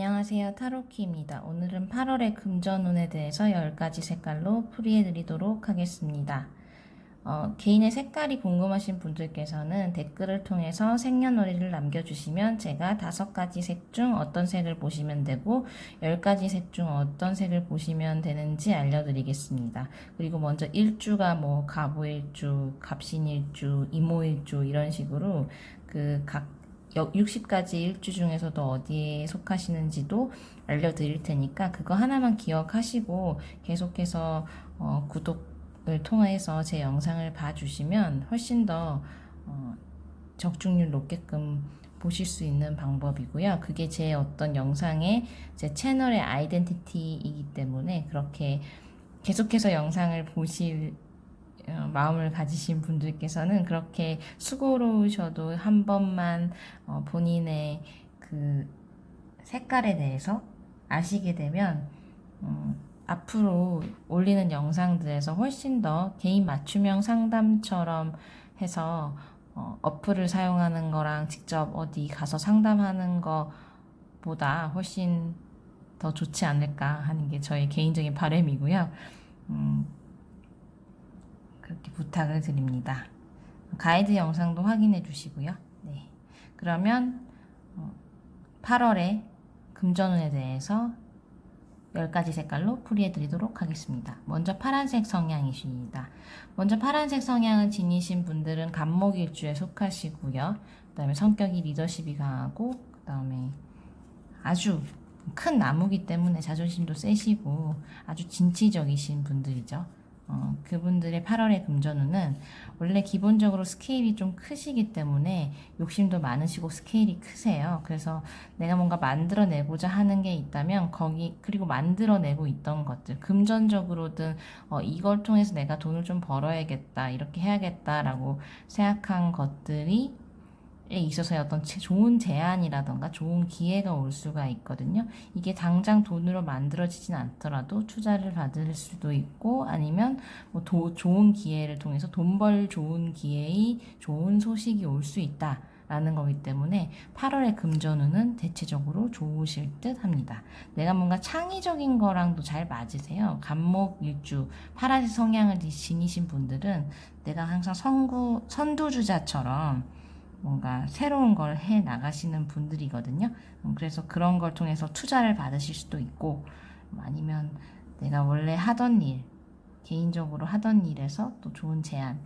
안녕하세요. 타로키입니다. 오늘은 8월의 금전운에 대해서 10가지 색깔로 풀이해드리도록 하겠습니다. 개인의 색깔이 궁금하신 분들께서는 댓글을 통해서 생년월일을 남겨주시면 제가 5가지 색 중 어떤 색을 보시면 되고 10가지 색 중 어떤 색을 보시면 되는지 알려드리겠습니다. 그리고 먼저 일주가 뭐 갑오일주, 갑신일주, 임오일주 이런 식으로 각 60가지 일주 중에서도 어디에 속하시는지도 알려드릴 테니까 그거 하나만 기억하시고 계속해서 구독을 통해서 제 영상을 봐주시면 훨씬 더 적중률 높게끔 보실 수 있는 방법이고요. 그게 제 어떤 영상의 제 채널의 아이덴티티이기 때문에 그렇게 계속해서 영상을 보실 마음을 가지신 분들께서는 그렇게 수고로우셔도 한 번만 본인의 그 색깔에 대해서 아시게 되면 앞으로 올리는 영상들에서 훨씬 더 개인 맞춤형 상담처럼 해서 어플을 사용하는 거랑 직접 어디 가서 상담하는 거보다 훨씬 더 좋지 않을까 하는 게 저의 개인적인 바람이고요. 그렇게 부탁을 드립니다. 가이드 영상도 확인해 주시고요. 네. 그러면 8월의 금전운에 대해서 10가지 색깔로 풀이해 드리도록 하겠습니다. 먼저 파란색 성향이십니다. 먼저 파란색 성향을 지니신 분들은 갑목일주에 속하시고요. 그 다음에 성격이 리더십이 강하고 그 다음에 아주 큰 나무기 때문에 자존심도 세시고 아주 진취적이신 분들이죠. 그분들의 8월의 금전운은 원래 기본적으로 스케일이 좀 크시기 때문에 욕심도 많으시고 스케일이 크세요. 그래서 내가 뭔가 만들어내고자 하는 게 있다면 그리고 만들어내고 있던 것들, 금전적으로든 이걸 통해서 내가 돈을 좀 벌어야겠다, 이렇게 해야겠다라고 생각한 것들이 있어서의 어떤 좋은 제안이라던가 좋은 기회가 올 수가 있거든요. 이게 당장 돈으로 만들어지진 않더라도 투자를 받을 수도 있고 아니면 뭐 좋은 기회를 통해서 돈 벌 좋은 기회의 좋은 소식이 올 수 있다. 라는 거기 때문에 8월의 금전운은 대체적으로 좋으실 듯 합니다. 내가 뭔가 창의적인 거랑도 잘 맞으세요. 갑목일주 파란색 성향을 지니신 분들은 내가 항상 선두주자처럼 뭔가 새로운 걸 해 나가시는 분들이거든요. 그래서 그런 걸 통해서 투자를 받으실 수도 있고 아니면 내가 원래 하던 일, 개인적으로 하던 일에서 또 좋은 제안,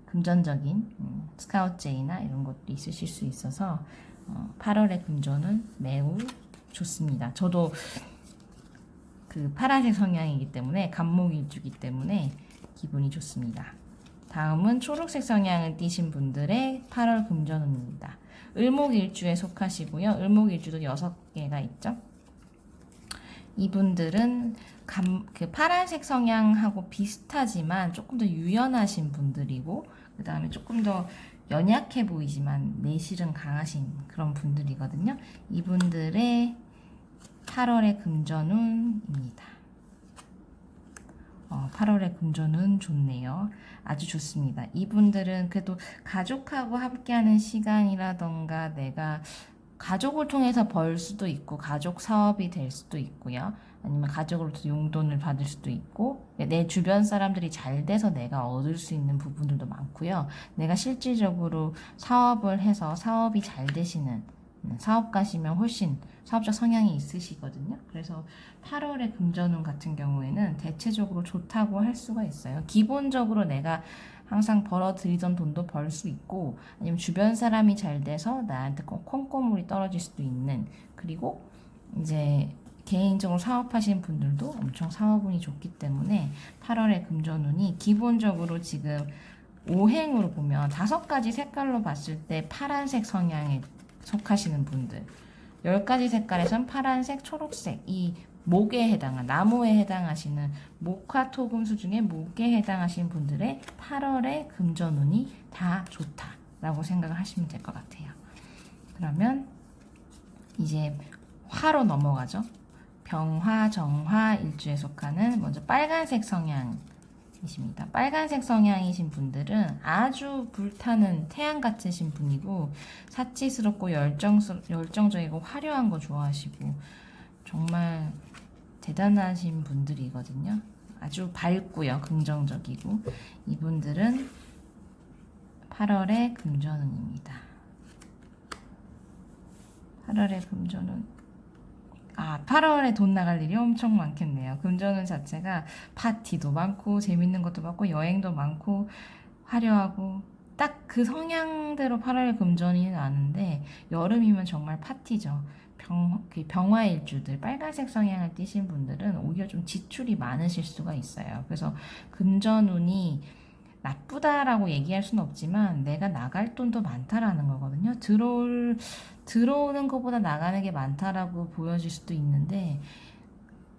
금전적인 스카우트제이나 이런 것도 있으실 수 있어서 8월의 금전은 매우 좋습니다. 저도 그 파란색 성향이기 때문에 갑목일주기 때문에 기분이 좋습니다. 다음은 초록색 성향을 띠신 분들의 8월 금전운입니다. 을목일주에 속하시고요. 을목일주도 6개가 있죠. 이분들은 그 파란색 성향하고 비슷하지만 조금 더 유연하신 분들이고 그 다음에 조금 더 연약해 보이지만 내실은 강하신 그런 분들이거든요. 이분들의 8월의 금전운입니다. 8월의 금전은 좋네요. 아주 좋습니다. 이분들은 그래도 가족하고 함께하는 시간이라던가 내가 가족을 통해서 벌 수도 있고 가족 사업이 될 수도 있고요. 아니면 가족으로부터 용돈을 받을 수도 있고 내 주변 사람들이 잘 돼서 내가 얻을 수 있는 부분들도 많고요. 내가 실질적으로 사업을 해서 사업이 잘 되시는 사업가시면 훨씬 사업적 성향이 있으시거든요. 그래서 8월의 금전운 같은 경우에는 대체적으로 좋다고 할 수가 있어요. 기본적으로 내가 항상 벌어들이던 돈도 벌 수 있고 아니면 주변 사람이 잘 돼서 나한테 콩고물이 떨어질 수도 있는 그리고 이제 개인적으로 사업하시는 분들도 엄청 사업운이 좋기 때문에 8월의 금전운이 기본적으로 지금 오행으로 보면 5가지 색깔로 봤을 때 파란색 성향에 속하시는 분들 10가지 색깔에선 파란색, 초록색 이 목에 해당한 나무에 해당하시는 목화토금수 중에 목에 해당하시는 분들의 8월의 금전운이 다 좋다라고 생각을 하시면 될 것 같아요. 그러면 이제 화로 넘어가죠. 병화, 정화 일주에 속하는 먼저 빨간색 성향 이십니다. 빨간색 성향이신 분들은 아주 불타는 태양 같으신 분이고 사치스럽고 열정적이고 화려한 거 좋아하시고 정말 대단하신 분들이거든요. 아주 밝고요. 긍정적이고 이분들은 8월의 금전운입니다. 8월의 금전운 8월에 돈 나갈 일이 엄청 많겠네요. 금전운 자체가 파티도 많고 재밌는 것도 많고 여행도 많고 화려하고 딱 그 성향대로 8월에 금전이 나는데 여름이면 정말 파티죠. 병화일주들 빨간색 성향을 띠신 분들은 오히려 좀 지출이 많으실 수가 있어요. 그래서 금전운이 나쁘다라고 얘기할 수는 없지만 내가 나갈 돈도 많다라는 거거든요. 들어오는 것보다 나가는 게 많다라고 보여질 수도 있는데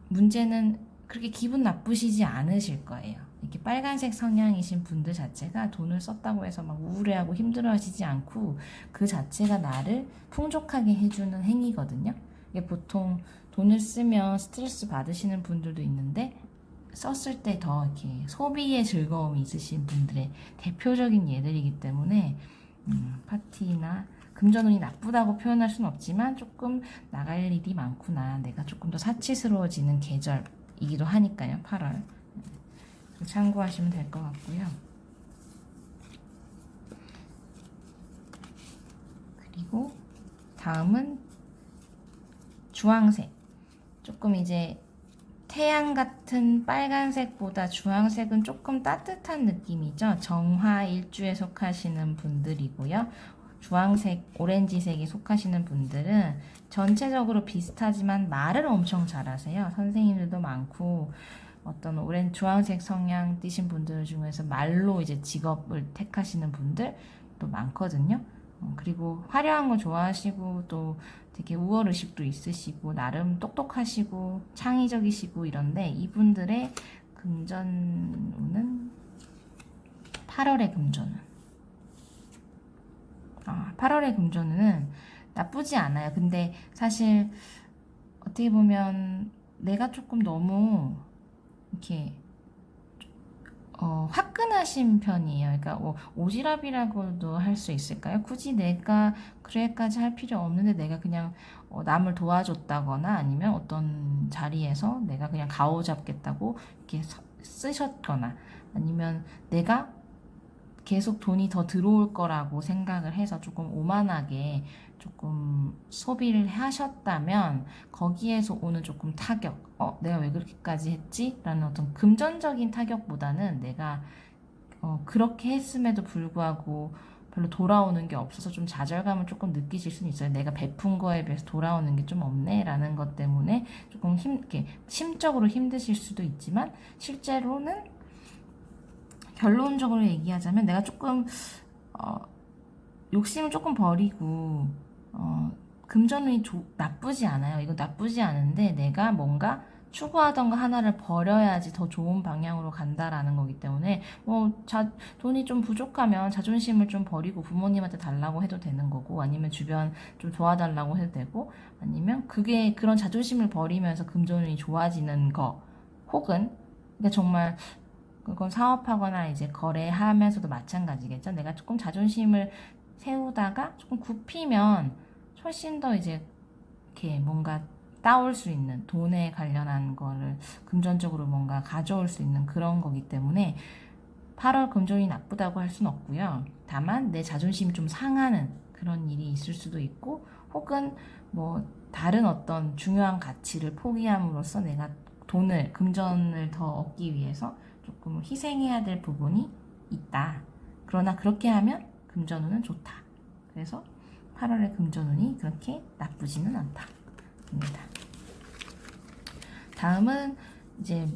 문제는 그렇게 기분 나쁘시지 않으실 거예요. 이렇게 빨간색 성향이신 분들 자체가 돈을 썼다고 해서 막 우울해하고 힘들어하시지 않고 그 자체가 나를 풍족하게 해주는 행위거든요. 이게 보통 돈을 쓰면 스트레스 받으시는 분들도 있는데 썼을 때 더 이렇게 소비의 즐거움이 있으신 분들의 대표적인 예들이기 때문에 파티나 금전운이 나쁘다고 표현할 수는 없지만 조금 나갈 일이 많구나. 내가 조금 더 사치스러워지는 계절이기도 하니까요. 8월. 참고하시면 될 것 같고요. 그리고 다음은 주황색. 조금 이제 태양 같은 빨간색보다 주황색은 조금 따뜻한 느낌이죠. 정화일주에 속하시는 분들이고요. 주황색, 오렌지색에 속하시는 분들은 전체적으로 비슷하지만 말을 엄청 잘하세요. 선생님들도 많고 어떤 주황색 성향 띠신 분들 중에서 말로 이제 직업을 택하시는 분들도 많거든요. 그리고 화려한 거 좋아하시고 또 되게 우월의식도 있으시고 나름 똑똑하시고 창의적이시고 이런데 이분들의 금전운은 8월의 금전운. 8월의 금전운은 나쁘지 않아요. 근데 사실 어떻게 보면 내가 조금 너무 이렇게 화끈하신 편이에요. 그러니까 오지랖이라고도 할 수 있을까요? 굳이 내가 그래까지 할 필요 없는데 내가 그냥 남을 도와줬다거나 아니면 어떤 자리에서 내가 그냥 가오잡겠다고 이렇게 쓰셨거나 아니면 내가 계속 돈이 더 들어올 거라고 생각을 해서 조금 오만하게 조금 소비를 하셨다면 거기에서 오는 조금 타격, 내가 왜 그렇게까지 했지? 라는 어떤 금전적인 타격보다는 내가 그렇게 했음에도 불구하고 별로 돌아오는 게 없어서 좀 좌절감을 조금 느끼실 수는 있어요. 내가 베푼 거에 비해서 돌아오는 게 좀 없네 라는 것 때문에 조금 이렇게 심적으로 힘드실 수도 있지만 실제로는 결론적으로 얘기하자면 내가 조금 욕심을 조금 버리고 금전운이 나쁘지 않아요. 이거 나쁘지 않은데 내가 뭔가 추구하던 거 하나를 버려야지 더 좋은 방향으로 간다라는 거기 때문에 돈이 좀 부족하면 자존심을 좀 버리고 부모님한테 달라고 해도 되는 거고 아니면 주변 좀 도와달라고 해도 되고 아니면 그런 자존심을 버리면서 금전운이 좋아지는 거 혹은 그러니까 정말 그건 사업하거나 이제 거래하면서도 마찬가지겠죠. 내가 조금 자존심을 세우다가 조금 굽히면 훨씬 더 이제 이렇게 뭔가 따올 수 있는 돈에 관련한 거를 금전적으로 뭔가 가져올 수 있는 그런 거기 때문에 8월 금전이 나쁘다고 할 수는 없고요. 다만 내 자존심이 좀 상하는 그런 일이 있을 수도 있고 혹은 다른 어떤 중요한 가치를 포기함으로써 내가 금전을 더 얻기 위해서 조금 희생해야 될 부분이 있다. 그러나 그렇게 하면 금전운은 좋다. 그래서 8월의 금전운이 그렇게 나쁘지는 않다. 입니다. 다음은 이제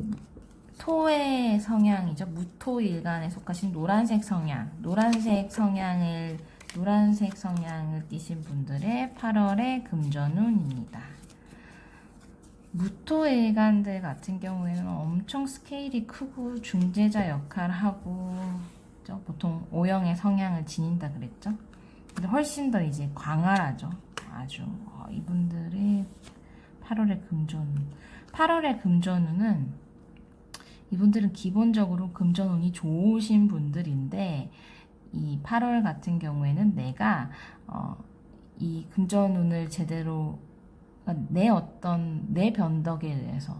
토의 성향이죠. 무토일간에 속하신 노란색 성향. 노란색 성향을 띠신 분들의 8월의 금전운입니다. 무토일간들 같은 경우에는 엄청 스케일이 크고 중재자 역할을 하고 보통 O형의 성향을 지닌다 그랬죠. 근데 훨씬 더 이제 광활하죠. 아주 이분들의 8월의 금전운. 8월의 금전운은 이분들은 기본적으로 금전운이 좋으신 분들인데 이 8월 같은 경우에는 내가 이 금전운을 제대로 내 변덕에 대해서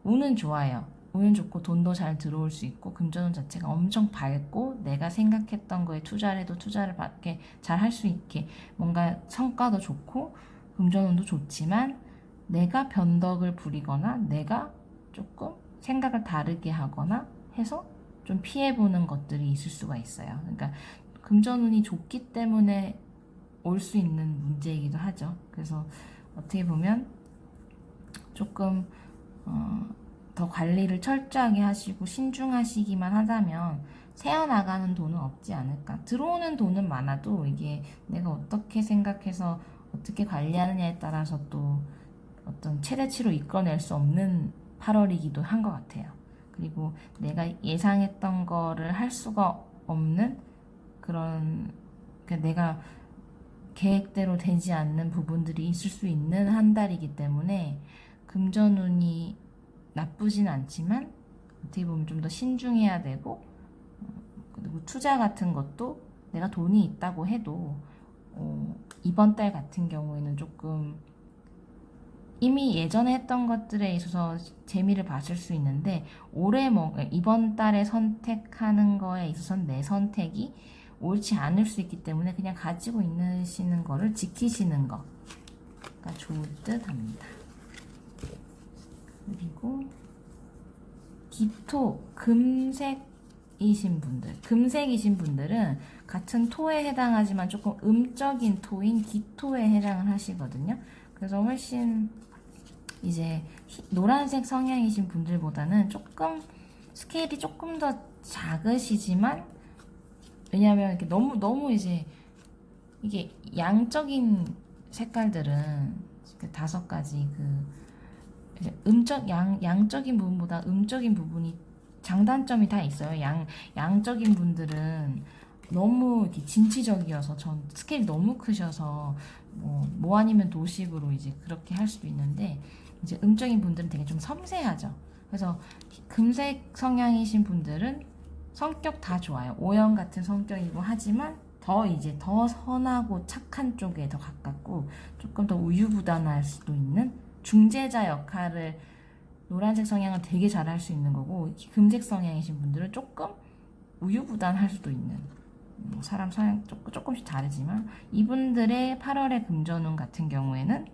운은 좋아요. 운은 좋고 돈도 잘 들어올 수 있고 금전운 자체가 엄청 밝고 내가 생각했던 거에 투자를 해도 투자를 받게 잘 할 수 있게 뭔가 성과도 좋고 금전운도 좋지만 내가 변덕을 부리거나 내가 조금 생각을 다르게 하거나 해서 좀 피해보는 것들이 있을 수가 있어요. 그러니까 금전운이 좋기 때문에 올 수 있는 문제이기도 하죠. 그래서 어떻게 보면 조금 더 관리를 철저하게 하시고 신중하시기만 하다면 새어나가는 돈은 없지 않을까. 들어오는 돈은 많아도 이게 내가 어떻게 생각해서 어떻게 관리하느냐에 따라서 또 어떤 최대치로 이끌어낼 수 없는 8월이기도 한 것 같아요. 그리고 내가 예상했던 거를 할 수가 없는 그런, 그러니까 내가 계획대로 되지 않는 부분들이 있을 수 있는 한 달이기 때문에 금전운이 나쁘진 않지만 어떻게 보면 좀 더 신중해야 되고, 그리고 투자 같은 것도 내가 돈이 있다고 해도 이번 달 같은 경우에는 조금 이미 예전에 했던 것들에 있어서 재미를 봤을 수 있는데 올해 이번 달에 선택하는 거에 있어서는 내 선택이 옳지 않을 수 있기 때문에 그냥 가지고 있으시는 거를 지키시는 거가 좋을 듯 합니다. 그리고 기토, 금색이신 분들은 같은 토에 해당하지만 조금 음적인 토인 기토에 해당을 하시거든요. 그래서 훨씬 이제 노란색 성향이신 분들보다는 조금 스케일이 조금 더 작으시지만, 왜냐하면 이렇게 너무 이제 이게 양적인 색깔들은 그 5가지 양적인 부분보다 음적인 부분이 장단점이 다 있어요. 양적인 분들은 너무 이렇게 진취적이어서 전 스케일이 너무 크셔서 뭐 아니면 도식으로 이제 그렇게 할 수도 있는데, 이제 음적인 분들은 되게 좀 섬세하죠. 그래서 금색 성향이신 분들은 성격 다 좋아요. O형 같은 성격이고 하지만 더 선하고 착한 쪽에 더 가깝고 조금 더 우유부단할 수도 있는 중재자 역할을 노란색 성향은 되게 잘할 수 있는 거고, 금색 성향이신 분들은 조금 우유부단할 수도 있는, 사람 성향 조금씩 다르지만 이분들의 8월의 금전운 같은 경우에는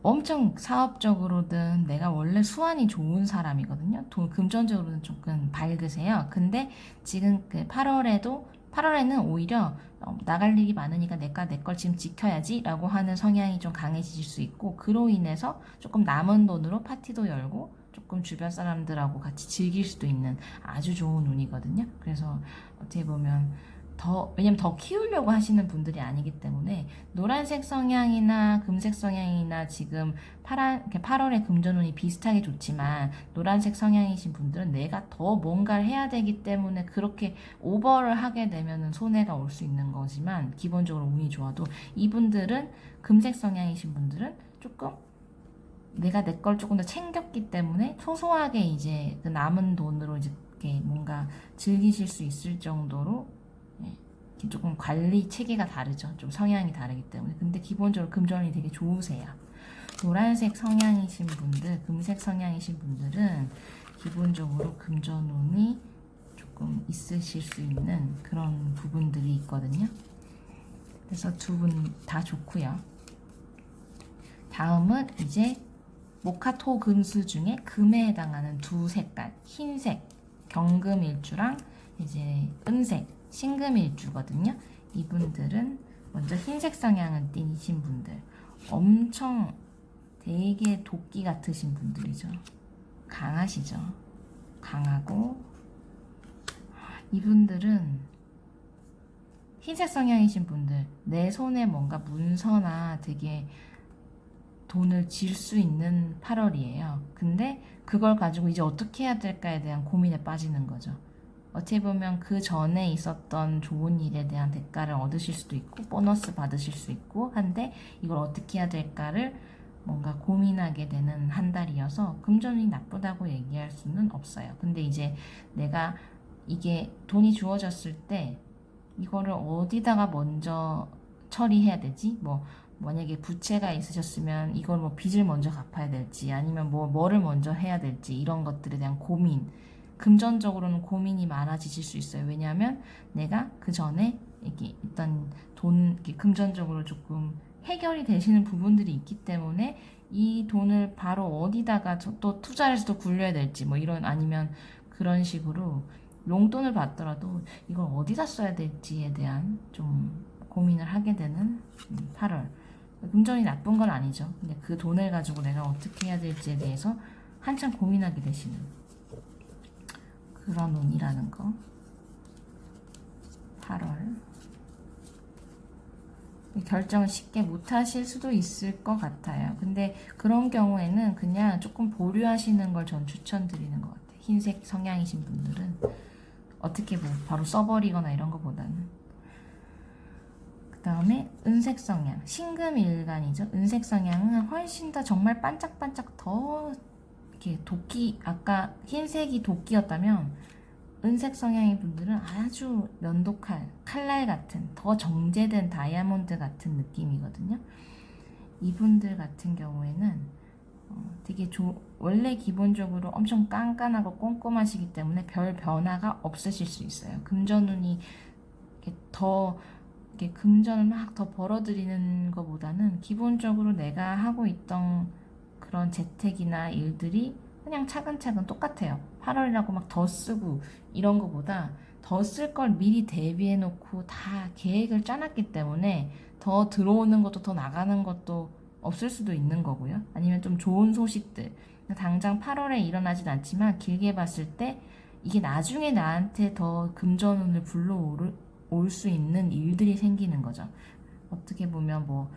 엄청 사업적으로든 내가 원래 수완이 좋은 사람이거든요. 금전적으로는 조금 밝으세요. 근데 지금 그 8월에는 오히려 나갈 일이 많으니까 내 걸 지금 지켜야지 라고 하는 성향이 좀 강해지실 수 있고, 그로 인해서 조금 남은 돈으로 파티도 열고 조금 주변 사람들하고 같이 즐길 수도 있는 아주 좋은 운이거든요. 그래서 어떻게 보면 왜냐면 더 키우려고 하시는 분들이 아니기 때문에 노란색 성향이나 금색 성향이나 지금 8월의 금전운이 비슷하게 좋지만 노란색 성향이신 분들은 내가 더 뭔가를 해야 되기 때문에 그렇게 오버를 하게 되면 손해가 올 수 있는 거지만 기본적으로 운이 좋아도, 이분들은 금색 성향이신 분들은 조금 내가 내 걸 조금 더 챙겼기 때문에 소소하게 이제 그 남은 돈으로 이제 이렇게 뭔가 즐기실 수 있을 정도로 조금 관리 체계가 다르죠. 좀 성향이 다르기 때문에. 근데 기본적으로 금전운이 되게 좋으세요. 노란색 성향이신 분들, 금색 성향이신 분들은 기본적으로 금전운이 조금 있으실 수 있는 그런 부분들이 있거든요. 그래서 두 분 다 좋고요. 다음은 이제 목화토 금수 중에 금에 해당하는 두 색깔, 흰색 경금일주랑 이제 은색 신금일주거든요. 이분들은 먼저 흰색 성향을 띠신 분들, 엄청 되게 도끼 같으신 분들이죠. 강하시죠. 강하고, 이분들은 흰색 성향이신 분들, 내 손에 뭔가 문서나 되게 돈을 질 수 있는 8월이에요. 근데 그걸 가지고 이제 어떻게 해야 될까에 대한 고민에 빠지는 거죠. 어떻게 보면 그 전에 있었던 좋은 일에 대한 대가를 얻으실 수도 있고 보너스 받으실 수 있고 한데, 이걸 어떻게 해야 될까를 뭔가 고민하게 되는 한 달이어서 금전운이 나쁘다고 얘기할 수는 없어요. 근데 이제 내가 이게 돈이 주어졌을 때 이거를 어디다가 먼저 처리해야 되지? 뭐 만약에 부채가 있으셨으면 이걸 뭐 빚을 먼저 갚아야 될지 아니면 뭐를 먼저 해야 될지 이런 것들에 대한 고민, 금전적으로는 고민이 많아지실 수 있어요. 왜냐하면 내가 그 전에 이게 일단 이렇게 금전적으로 조금 해결이 되시는 부분들이 있기 때문에 이 돈을 바로 어디다가 또 투자를 해서 또 굴려야 될지 뭐 이런 아니면 그런 식으로 용돈을 받더라도 이걸 어디다 써야 될지에 대한 좀 고민을 하게 되는 8월. 금전이 나쁜 건 아니죠. 근데 그 돈을 가지고 내가 어떻게 해야 될지에 대해서 한참 고민하게 되시는 그런 운이라는 거. 8월. 결정을 쉽게 못 하실 수도 있을 것 같아요. 근데 그런 경우에는 그냥 조금 보류하시는 걸 전 추천드리는 것 같아요. 흰색 성향이신 분들은 어떻게 뭐 바로 써버리거나 이런 것보다는. 그 다음에 은색 성향, 신금일간이죠. 은색 성향은 훨씬 더 정말 반짝반짝 더 이렇게 도끼, 아까 흰색이 도끼였다면 은색 성향의 분들은 아주 면도칼, 칼날 같은 더 정제된 다이아몬드 같은 느낌이거든요. 이분들 같은 경우에는 되게 원래 기본적으로 엄청 깐깐하고 꼼꼼하시기 때문에 별 변화가 없으실 수 있어요. 금전운이 이렇게 금전을 막 더 벌어들이는 것보다는 기본적으로 내가 하고 있던 그런 재택이나 일들이 그냥 차근차근 똑같아요. 8월이라고 막 더 쓰고 이런 것보다 더 쓸 걸 미리 대비해 놓고 다 계획을 짜놨기 때문에 더 들어오는 것도 더 나가는 것도 없을 수도 있는 거고요. 아니면 좀 좋은 소식들. 당장 8월에 일어나진 않지만 길게 봤을 때 이게 나중에 나한테 더 금전운을 불러올 수 있는 일들이 생기는 거죠. 어떻게 보면 뭐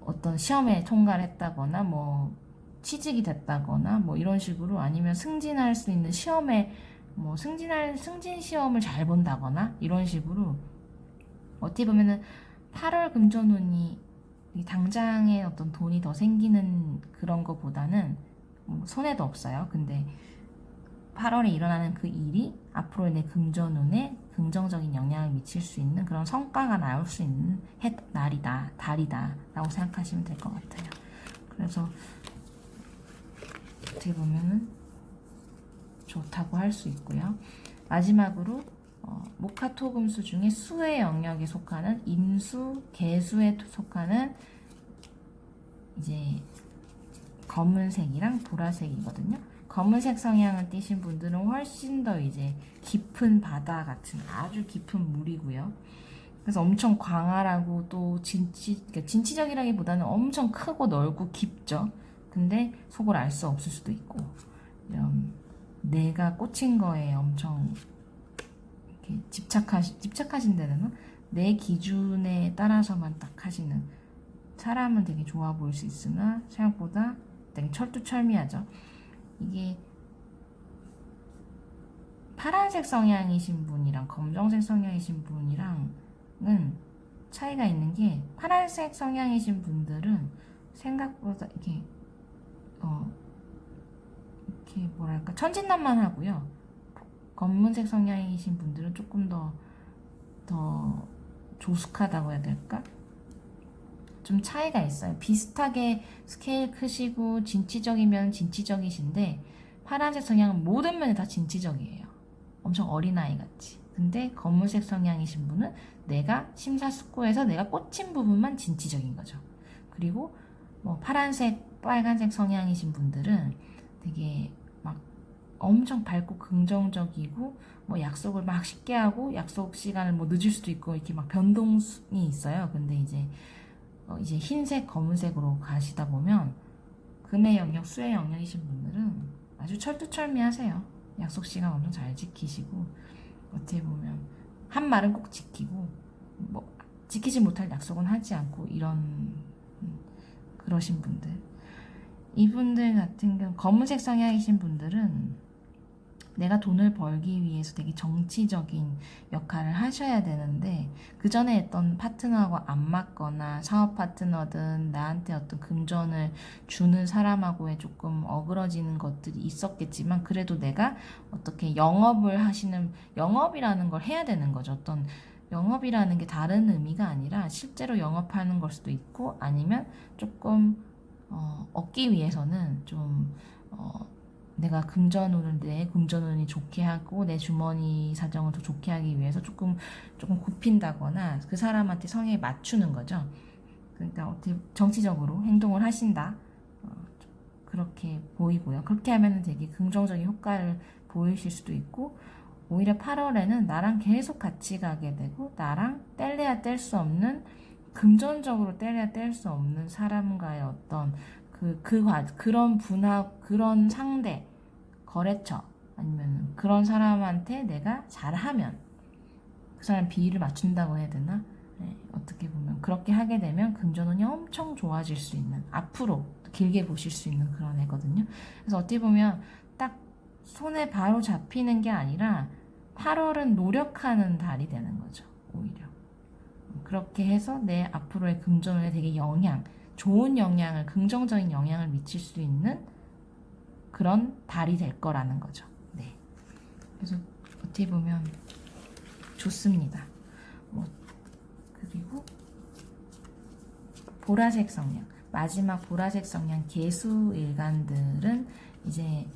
어떤 시험에 통과를 했다거나 뭐 취직이 됐다거나 뭐 이런 식으로 아니면 승진할 수 있는 시험에 뭐 승진 시험을 잘 본다거나 이런 식으로 어떻게 보면은 8월 금전운이 당장에 어떤 돈이 더 생기는 그런 거보다는 손해도 없어요. 근데 8월에 일어나는 그 일이 앞으로 내 금전운에 긍정적인 영향을 미칠 수 있는 그런 성과가 나올 수 있는 날이다, 달이다 라고 생각하시면 될 것 같아요. 그래서 어떻게 보면은 좋다고 할 수 있고요. 마지막으로 목화토금수 중에 수의 영역에 속하는 임수, 개수에 속하는 이제 검은색이랑 보라색이거든요. 검은색 성향을 띠신 분들은 훨씬 더 이제 깊은 바다 같은 아주 깊은 물이고요. 그래서 엄청 광활하고 또 그러니까 진취적이라기보다는 엄청 크고 넓고 깊죠. 근데 속을 알 수 없을 수도 있고 이런 내가 꽂힌 거에 엄청 이렇게 집착하신다는 내 기준에 따라서만 딱 하시는 사람은 되게 좋아 보일 수 있으나 생각보다 되게 철두철미하죠. 이게 파란색 성향이신 분이랑 검정색 성향이신 분이랑은 차이가 있는 게 파란색 성향이신 분들은 생각보다 이렇게 이렇게 뭐랄까 천진난만하고요. 검은색 성향이신 분들은 조금 더 조숙하다고 해야 될까? 좀 차이가 있어요. 비슷하게 스케일 크시고 진취적이면 진취적이신데 파란색 성향은 모든 면에 다 진취적이에요. 엄청 어린아이 같이. 근데 검은색 성향이신 분은 내가 심사숙고해서 내가 꽂힌 부분만 진취적인 거죠. 그리고 뭐 파란색, 빨간색 성향이신 분들은 되게 막 엄청 밝고 긍정적이고 뭐 약속을 막 쉽게 하고 약속 시간을 뭐 늦을 수도 있고 이렇게 막 변동이 있어요. 근데 이제 흰색, 검은색으로 가시다 보면 금의 영역, 수의 영역이신 분들은 아주 철두철미하세요. 약속 시간 엄청 잘 지키시고 어떻게 보면 한 말은 꼭 지키고 뭐 지키지 못할 약속은 하지 않고 이런 그러신 분들. 이분들 같은 경우 검은색 성향이신 분들은 내가 돈을 벌기 위해서 되게 정치적인 역할을 하셔야 되는데 그 전에 했던 파트너하고 안 맞거나 사업 파트너든 나한테 어떤 금전을 주는 사람하고의 조금 어그러지는 것들이 있었겠지만 그래도 내가 어떻게 영업이라는 걸 해야 되는 거죠. 어떤 영업이라는 게 다른 의미가 아니라 실제로 영업하는 걸 수도 있고 아니면 조금 얻기 위해서는 좀 내가 내 금전운이 좋게 하고 내 주머니 사정을 더 좋게 하기 위해서 조금 굽힌다거나 그 사람한테 성에 맞추는 거죠. 그러니까 어떻게 정치적으로 행동을 하신다. 그렇게 보이고요. 그렇게 하면 되게 긍정적인 효과를 보이실 수도 있고 오히려 8월에는 나랑 계속 같이 가게 되고 나랑 뗄래야 뗄 수 없는 금전적으로 뗄래야 뗄 수 없는 사람과의 어떤 그런 분학, 그런 상대, 거래처, 아니면 그런 사람한테 내가 잘하면, 그 사람 비위를 맞춘다고 해야 되나? 네, 어떻게 보면, 그렇게 하게 되면 금전운이 엄청 좋아질 수 있는, 앞으로 길게 보실 수 있는 그런 애거든요. 그래서 어떻게 보면, 딱 손에 바로 잡히는 게 아니라, 8월은 노력하는 달이 되는 거죠, 오히려. 그렇게 해서 내 앞으로의 금전운에 되게 좋은 영향을, 긍정적인 영향을 미칠 수 있는 그런 달이 될 거라는 거죠. 네. 그래서 어떻게 보면 좋습니다. 그리고 보라색 성향. 마지막 보라색 성향 개수 일간들은 이제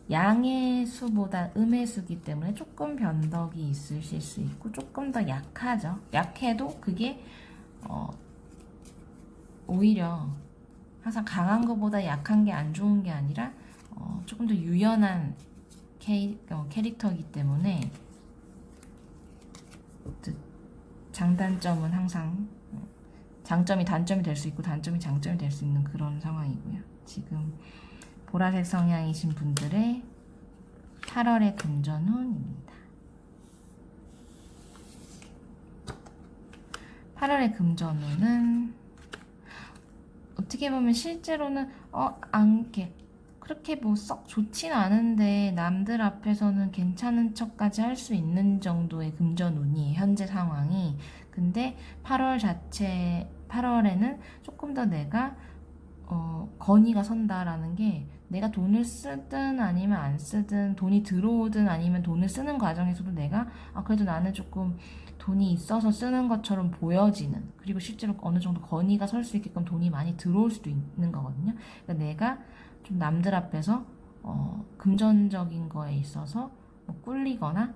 양의 수보다 음의 수기 때문에 조금 변덕이 있으실 수 있고 조금 더 약하죠. 약해도 그게 오히려 항상 강한 것보다 약한 게 안 좋은 게 아니라 조금 더 유연한 캐릭터이기 때문에 장단점은 항상 장점이 단점이 될 수 있고 단점이 장점이 될 수 있는 그런 상황이고요. 지금 보라색 성향이신 분들의 8월의 금전운입니다. 8월의 금전운은 어떻게 보면 실제로는 그렇게 뭐 썩 좋진 않은데 남들 앞에서는 괜찮은 척까지 할 수 있는 정도의 금전운이 현재 상황이. 근데 8월에는 조금 더 내가 건의가 선다라는 게 내가 돈을 쓰든 아니면 안 쓰든 돈이 들어오든 아니면 돈을 쓰는 과정에서도 내가 그래도 나는 조금 돈이 있어서 쓰는 것처럼 보여지는, 그리고 실제로 어느 정도 건의가 설 수 있게끔 돈이 많이 들어올 수도 있는 거거든요. 그러니까 내가 좀 남들 앞에서 금전적인 거에 있어서 뭐 꿀리거나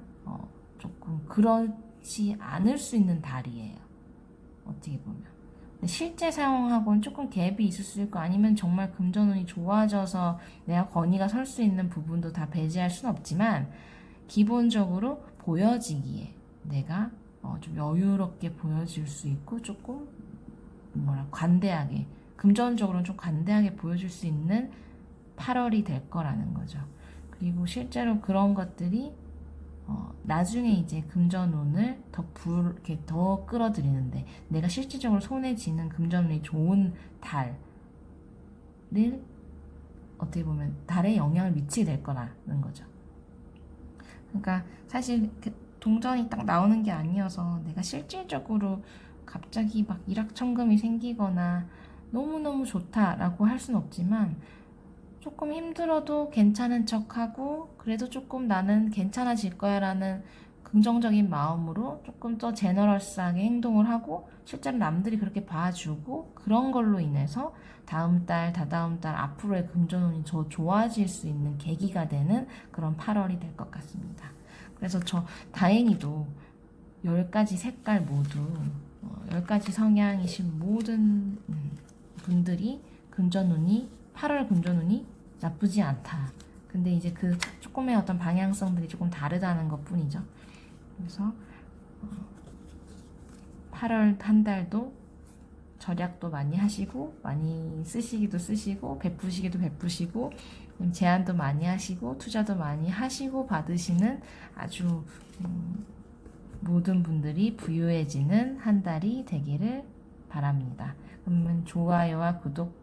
조금 그렇지 않을 수 있는 달이에요. 어떻게 보면. 근데 실제 상황하고는 조금 갭이 있을 수 있고 아니면 정말 금전운이 좋아져서 내가 건의가 설 수 있는 부분도 다 배제할 수는 없지만 기본적으로 보여지기에 내가 좀 여유롭게 보여질 수 있고 조금 관대하게, 금전적으로는 좀 관대하게 보여줄 수 있는 8월이 될 거라는 거죠. 그리고 실제로 그런 것들이 나중에 이제 금전운을 이렇게 더 끌어들이는데 내가 실질적으로 손에 쥐는 금전운이 좋은 달을 어떻게 보면 달에 영향을 미치게 될 거라는 거죠. 그러니까 사실 동전이 딱 나오는 게 아니어서 내가 실질적으로 갑자기 막 일확천금이 생기거나 너무너무 좋다라고 할 수는 없지만 조금 힘들어도 괜찮은 척하고 그래도 조금 나는 괜찮아질 거야 라는 긍정적인 마음으로 조금 더 제너럴스하게 행동을 하고 실제로 남들이 그렇게 봐주고 그런 걸로 인해서 다음 달, 다다음 달 앞으로의 금전운이 더 좋아질 수 있는 계기가 되는 그런 8월이 될 것 같습니다. 그래서 저 다행히도 10가지 색깔 모두 10가지 성향이신 모든 분들이 8월 금전운이 나쁘지 않다. 근데 이제 그 조금의 어떤 방향성들이 조금 다르다는 것 뿐이죠. 그래서 8월 한 달도 절약도 많이 하시고 많이 쓰시기도 쓰시고 베푸시기도 베푸시고 제안도 많이 하시고 투자도 많이 하시고 받으시는 아주 모든 분들이 부유해지는 한 달이 되기를 바랍니다. 그러면 좋아요와 구독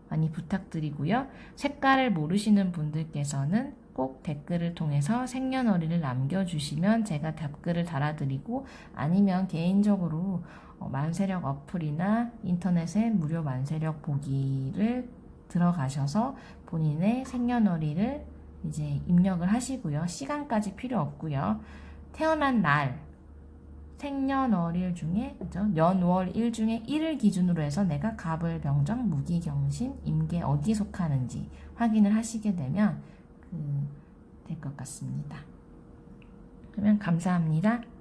많이 부탁드리고요. 색깔을 모르시는 분들께서는 꼭 댓글을 통해서 생년월일을 남겨주시면 제가 답글을 달아드리고 아니면 개인적으로 만세력 어플이나 인터넷에 무료 만세력 보기를 들어가셔서 본인의 생년월일을 이제 입력을 하시고요. 시간까지 필요 없고요. 태어난 날, 생년월일 중에 그죠? 연월일 중에 1을 기준으로 해서 내가 갑을 병정 무기경신 임계 어디에 속하는지 확인을 하시게 되면 될 것 같습니다. 그러면 감사합니다.